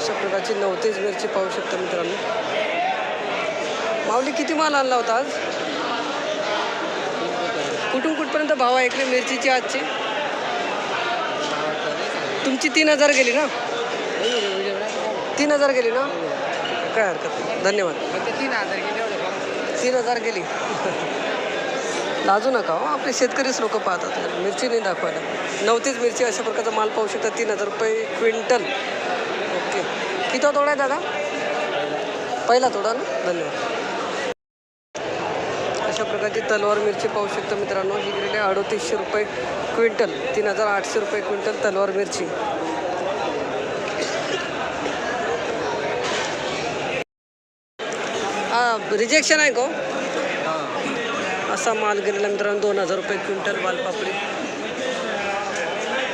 अशा प्रकारची 9 मिरची पाहू शकता मित्रांनो. माऊली किती माल आणला होता आज? कुठून कुठपर्यंत भाव ऐकले मिरचीचे आजचे? तुमची 3000 गेली ना? 3000 गेली ना? काय हरकत नाही, धन्यवाद. 3000 गेली. लाजू नका हो, आपले शेतकरीच लोक पाहतात, मिरची नाही दाखवायला. 9 मिरची अशा प्रकारचा माल पाहू शकता. 3000 रुपये क्विंटल. ओके, किती तोडा आहे दादा? पहिला तोडा ना, धन्यवाद. अशा प्रकारची तलवार मिरची पाहू शकता मित्रांनो. ही गेलेली 3800 रुपये क्विंटल. 3800 रुपये क्विंटल तलवार मिरची. रिजेक्शन आहे का? असा माल गेलेला मित्रांनो 2000 रुपये क्विंटल वालपापडी.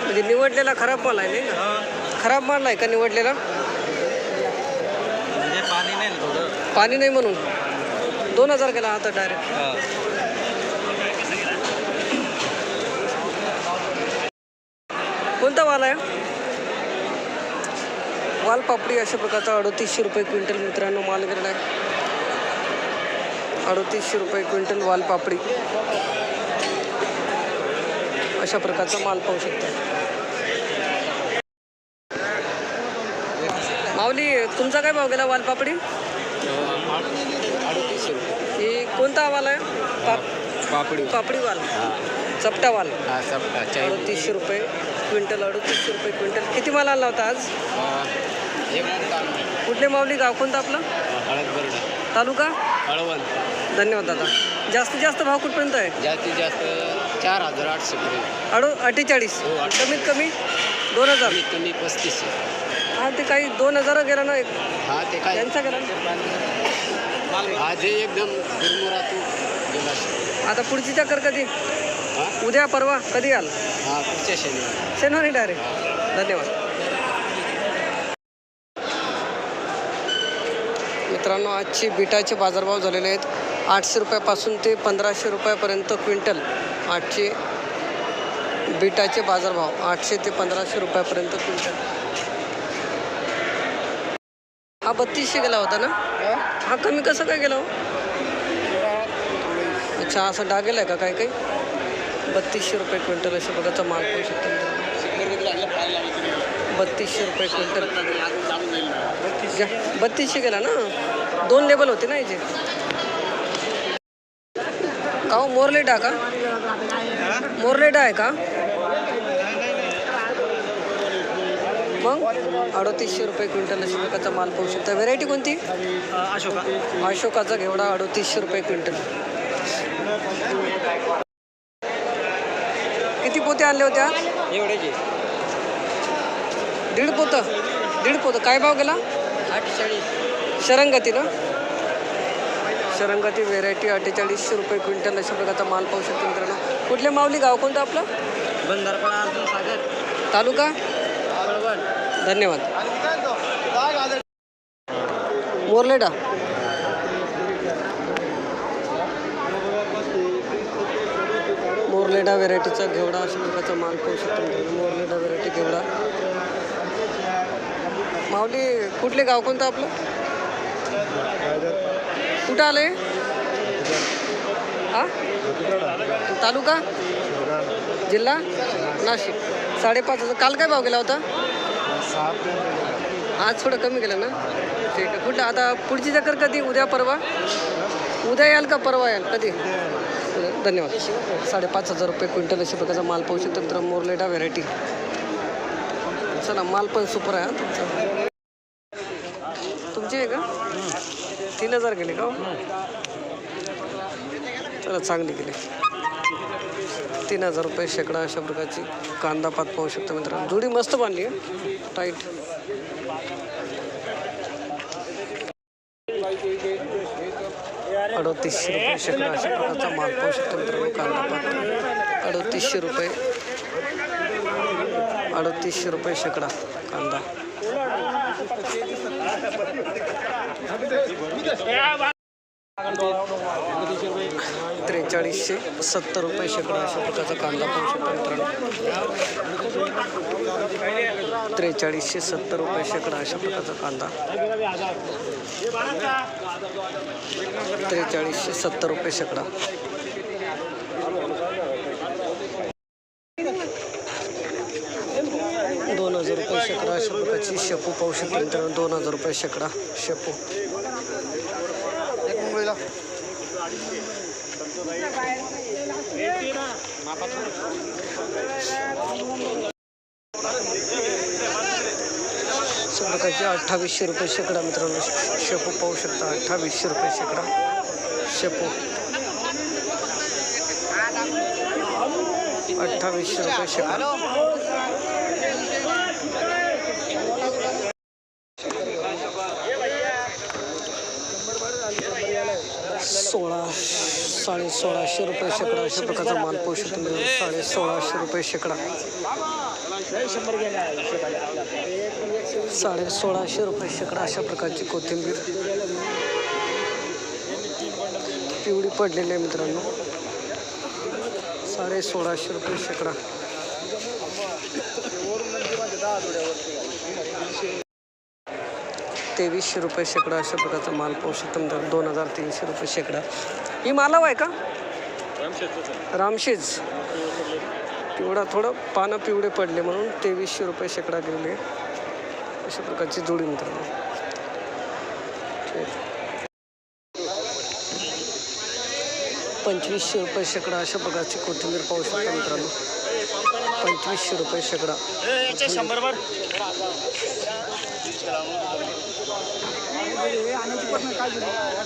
म्हणजे निवडलेला खराब माल आहे नाही का? खराब माल आहे का निवडलेला? पाणी नाही म्हणून 2000 गेला आता डायरेक्ट. कोणता वाल आहे? वालपापडी अशा प्रकारचा 3800 रुपये क्विंटल मित्रांनो माल गेलेला आहे. 3800 रुपये क्विंटल वालपापडी अशा प्रकारचा माल पाहू शकता. माऊली तुमचा काय भाव गेला वालपापडी? 3800 रुपये. ही कोणता वाल आहे? पापडी वाल, चपटा वाल. 3800 रुपये क्विंटल. 3800 रुपये क्विंटल. किती माल आणला होता आज? कुठले माऊली? गाव कोणतं आपलं? तालुका? धन्यवाद दादा. जास्तीत जास्त भाव कुठपर्यंत आहे? जास्तीत जास्त 4800 पर्यंत. 48. कमीत कमी 2000. कमी 3500. हा, ते काही 2000 गेला ना. हा, ते काय त्यांचा गेला आज एकदम गुरमुरातून गेला. आता पुढची चक्कर कधी? उद्या परवा कधी आल? हा, पुढच्या शनिवारी डायरेक्ट. धन्यवाद मित्रांनो. आजची बीटाचे बाजारभाव झालेले आहेत 800 रुपयापासून ते 1500 रुपयापर्यंत क्विंटल. आजचे बीटाचे बाजारभाव 800 ते 1500 रुपयापर्यंत क्विंटल. हा 3200 गेला होता ना? हा कमी कसं काय गेला हो? अच्छा, असं डागेल आहे का काय काही? 3200 रुपये क्विंटल अशा प्रकारचा माल पाहू शकतो. 3200 रुपये क्विंटल. 3200 गेला ना? 2 लेबल होते ना याचे. का हो, मोरलेडा का? मोरलेडा आहे का मग? 3800 रुपये क्विंटल अशा प्रकारचा माल पाहू शकता. व्हेरायटी कोणती? अशोकाचा घेवडा 3800 रुपये क्विंटल. किती पोते आणले होत्या? एवढेचे 1.5 पोतं. काय भाव गेला? 48. शरंगती ना? शरंगती व्हेरायटी 4800 रुपये क्विंटल अशा प्रकारचा माल पाहू शकतो मित्रांनो. कुठले माऊली? गाव कोणतं आपलं? बंधारपाडा, अर्जुन सागर, तालुका? धन्यवाद. मोरलेडा. मोरलेडा व्हेरायटीचा घेवडा अशा प्रकारचा माल पाहू शकतो मित्रांनो. मोरलेडा व्हेरायटी घेवडा. माऊली कुठले गाव कोणतं आपलं? कुठं आलं? हा, तालुका? जिल्हा? नाशिक. 5,500. काल काय भाव गेला होता? आज थोडं कमी गेलं ना? ठीक आहे. कुठलं आता पुढची चक्कर कधी? उद्या परवा? उद्या याल का परवा याल? कधी? धन्यवाद. 5,500 रुपये क्विंटल अशा प्रकारचा माल पाहू शकतो मित्र. मोरलेडा व्हेरायटी. चला, माल पण सुपर आहे हा तुमचा. तुमची आहे का? 3000 गेले का? चला, चांगली गेली. 3000 रुपये शेकडा अशा प्रकारची कांदा पात पाहू शकतो मित्रांनो. जोडी मस्त बांधली आहे, टाईट. ₹3800 रुपये शेकडा अशा प्रकारचा माल पाहू शकतो मित्रांनो. कांदा पात 3800 रुपये. 3800 रुपये शेकडा कांदा. ₹4370 शेकडा अशा प्रकारचा कांदा पाहू शकता मित्रांनो. ₹4370 शेकडा अशा प्रकारचा कांदा. ₹4370 शेकडा. ₹2000 शेकडा अशा प्रकारची शेपू पाहू शकता मित्रांनो. ₹2000 शेकडा शेपू. प्रकारचे ₹2800 शेकडा मित्रांनो. शेपू पाहू शकता. ₹2800 शेकडा शेपू. ₹2800 शेकडा. ₹1600 शेकडा अशा प्रकारचा माल पाहू शकतो. ₹1600 शेकडा. ₹1650 शेकडा अशा प्रकारची कोथिंबीर पिवळी पडलेली आहे मित्रांनो. ₹1650 शेकडा. ₹2300 शेकडा अशा प्रकारचा माल पाहू शकतो मित्रांनो. ₹2300 शेकडा. ही मालव आहे का? रामशेज. पिवळा थोडं पानं पिवळे पडले म्हणून ₹2300 शेकडा गेले अशा प्रकारची जोडी मित्रांनो. ₹2500 शेकडा अशा प्रकारची कोथिंबीर पाहू शकता मित्रांनो. ₹2500 शेकडा.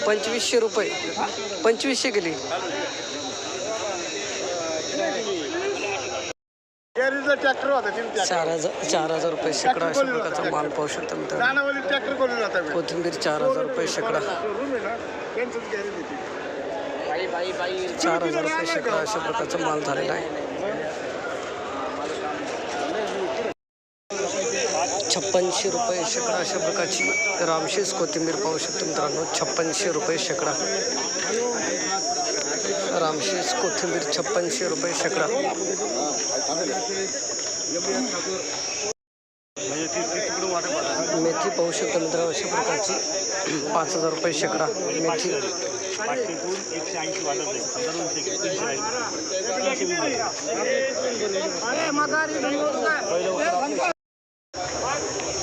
₹2500. 2500 गेली. ₹4000 शेकडा अशा प्रकारचा माल पाहू शकता मित्रांनो. कोथिंबीर ₹4000 शेकडा. ₹4000 शेकडा अशा प्रकारचा माल झालेला आहे. ₹5600 शेकडा अशा प्रकारची रामशेज कोथिंबीर पाहू शकतो मित्रांनो. ₹5600 शेकडा. रामशेज कोथिंबीर ₹5600 शेकडा. मेथी पाहू शकता मित्रांनो अशा प्रकारची ₹5000 शेकडा मेथी.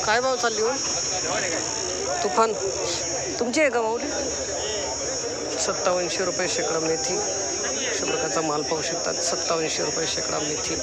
काय भाव चालली हो? तुफान तुमची आहे का माऊली? ₹5700 शेकडा मेथी अशा प्रकारचा माल पाहू शकतात. ₹5700 शेकडा मेथी.